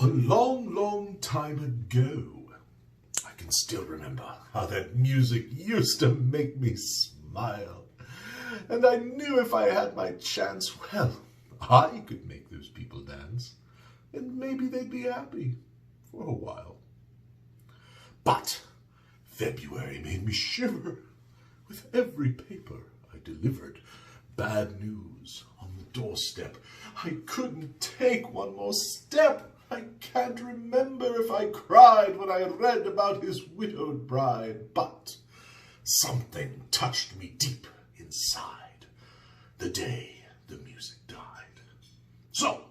A long, long time ago, I can still remember how that music used to make me smile. And I knew if I had my chance, well, I could make those people dance. And maybe they'd be happy for a while. But February made me shiver. With every paper I delivered, bad news on the doorstep. I couldn't take one more step. I can't remember if I cried when I read about his widowed bride, but something touched me deep inside the day the music died. So,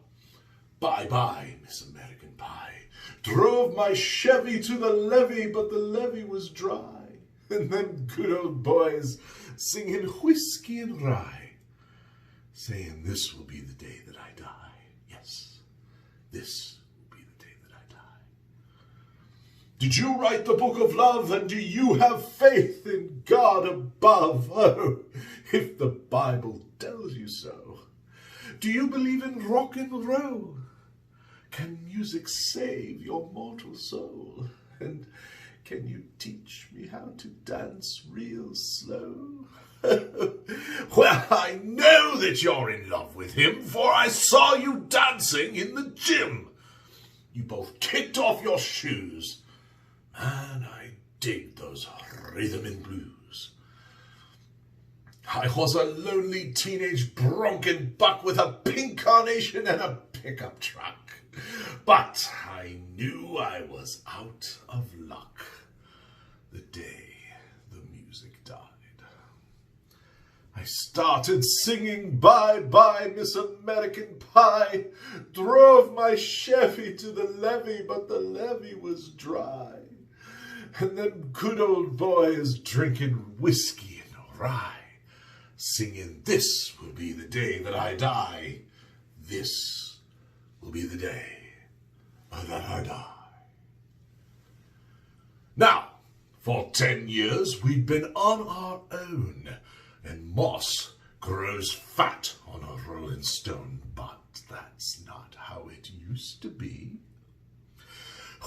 bye-bye, Miss American Pie. Drove my Chevy to the levee, but the levee was dry. And them good old boys singing whiskey and rye, saying this will be the day that I die. Yes, this will be the day that I die. Did you write the book of love, and do you have faith in God above? Oh, if the Bible tells you so. Do you believe in rock and roll? Can music save your mortal soul? And can you teach me how to dance real slow? Well, I know that you're in love with him, for I saw you dancing in the gym. You both kicked off your shoes. Man, I dig those rhythm and blues. I was a lonely teenage bronkin' buck with a pink carnation and a pickup truck. But I knew I was out of luck the day the music died. I started singing Bye-Bye, Miss American Pie, drove my Chevy to the levee, but the levee was dry. And them good old boys drinking whiskey and rye, singing this will be the day that I die. This will be the day that I die. Now, for 10 years we'd been on our own, and moss grows fat on a rolling stone, but that's not how it used to be.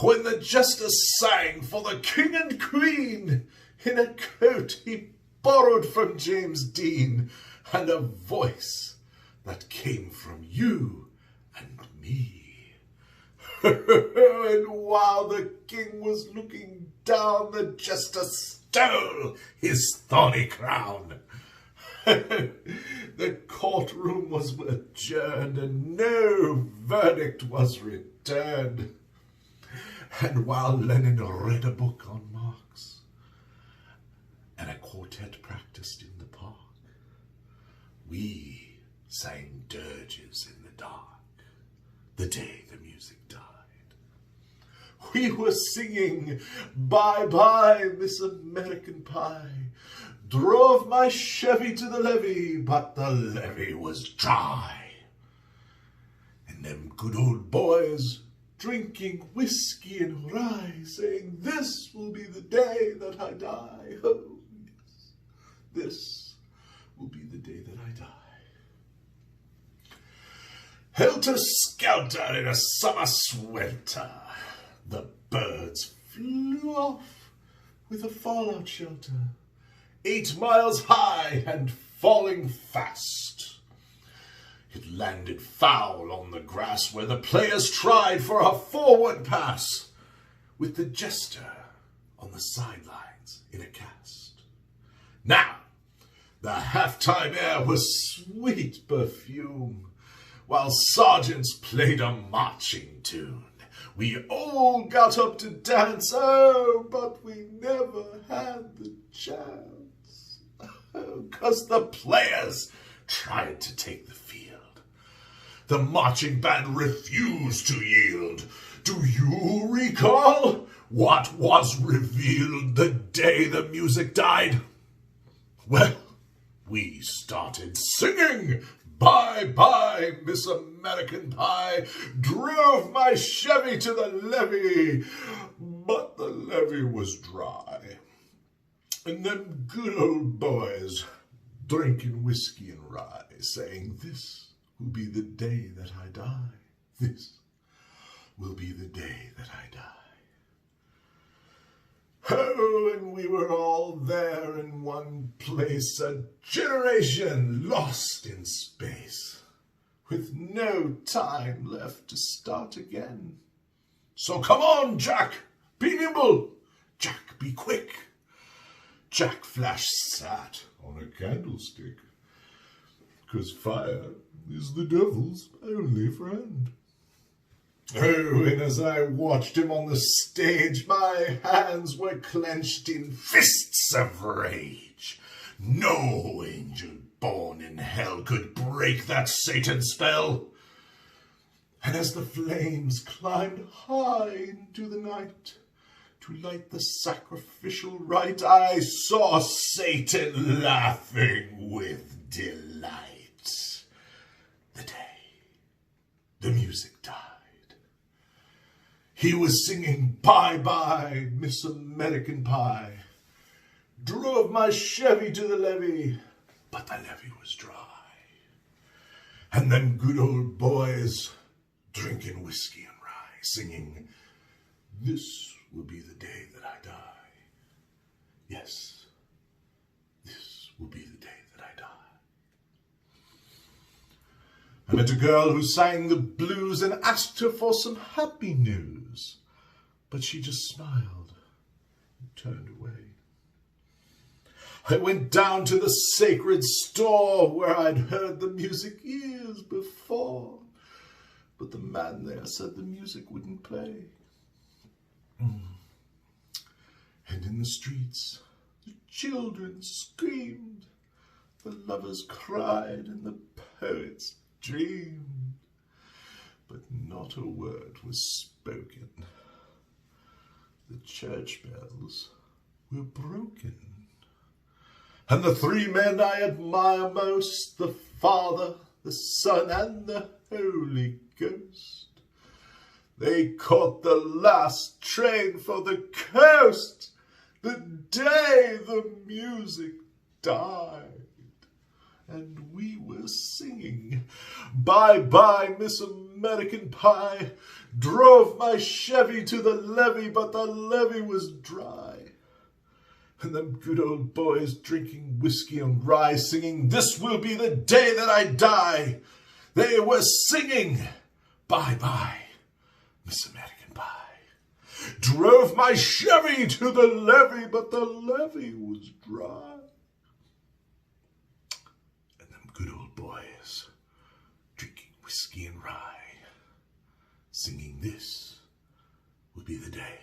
When the jester sang for the king and queen in a coat he borrowed from James Dean, and a voice that came from you and me. And while the king was looking down, the jester stole his thorny crown. The courtroom was adjourned, and no verdict was returned. And while Lenin read a book on Marx, and a quartet practiced in the park, we sang dirges in the dark the day the music died. We were singing Bye-Bye, Miss American Pie, drove my Chevy to the levee, but the levee was dry. And them good old boys drinking whiskey and rye, saying this will be the day that I die. Oh, yes, this will be the day that I die. Helter-skelter in a summer swelter, the birds flew off with a fallout shelter, 8 miles high and falling fast. It landed foul on the grass where the players tried for a forward pass, with the jester on the sidelines in a cast. Now, the halftime air was sweet perfume, while sergeants played a marching tune. We all got up to dance, oh, but we never had the chance. Oh, 'cause the players tried to take the field. The marching band refused to yield. Do you recall what was revealed the day the music died? Well, we started singing Bye-Bye, Miss American Pie, drove my Chevy to the levee, but the levee was dry. And them good old boys drinking whiskey and rye, saying this will be the day that I die. This will be the day that I die. Oh, and we were all there in one place, a generation lost in space, with no time left to start again. So come on, Jack, be nimble. Jack, be quick. Jack Flash sat on a candlestick, 'cause fire is the devil's only friend. Oh, and as I watched him on the stage, my hands were clenched in fists of rage. No angel born in hell could break that Satan's spell. And as the flames climbed high into the night to light the sacrificial rite, I saw Satan laughing with delight. The day the music died, he was singing "Bye Bye, Miss American Pie." Drove my Chevy to the levee, but the levee was dry. And them good old boys drinking whiskey and rye, singing, "This will be the day that I die. Yes, this will be the day that I die." I met a girl who sang the blues and asked her for some happy news, but she just smiled and turned away. I went down to the sacred store where I'd heard the music years before, but the man there said the music wouldn't play. And in the streets, the children screamed, the lovers cried, and the poets dreamed. But not a word was spoken. The church bells were broken. And the three men I admire most, the Father, the Son, and the Holy Ghost, they caught the last train for the coast the day the music died. And we were singing "Bye Bye, Miss American Pie." Drove my Chevy to the levee, but the levee was dry. And them good old boys drinking whiskey and rye, singing, "This will be the day that I die." They were singing "Bye Bye, Miss American Pie." Drove my Chevy to the levee, but the levee was dry. And them good old boys drinking whiskey and rye, singing, "This will be the day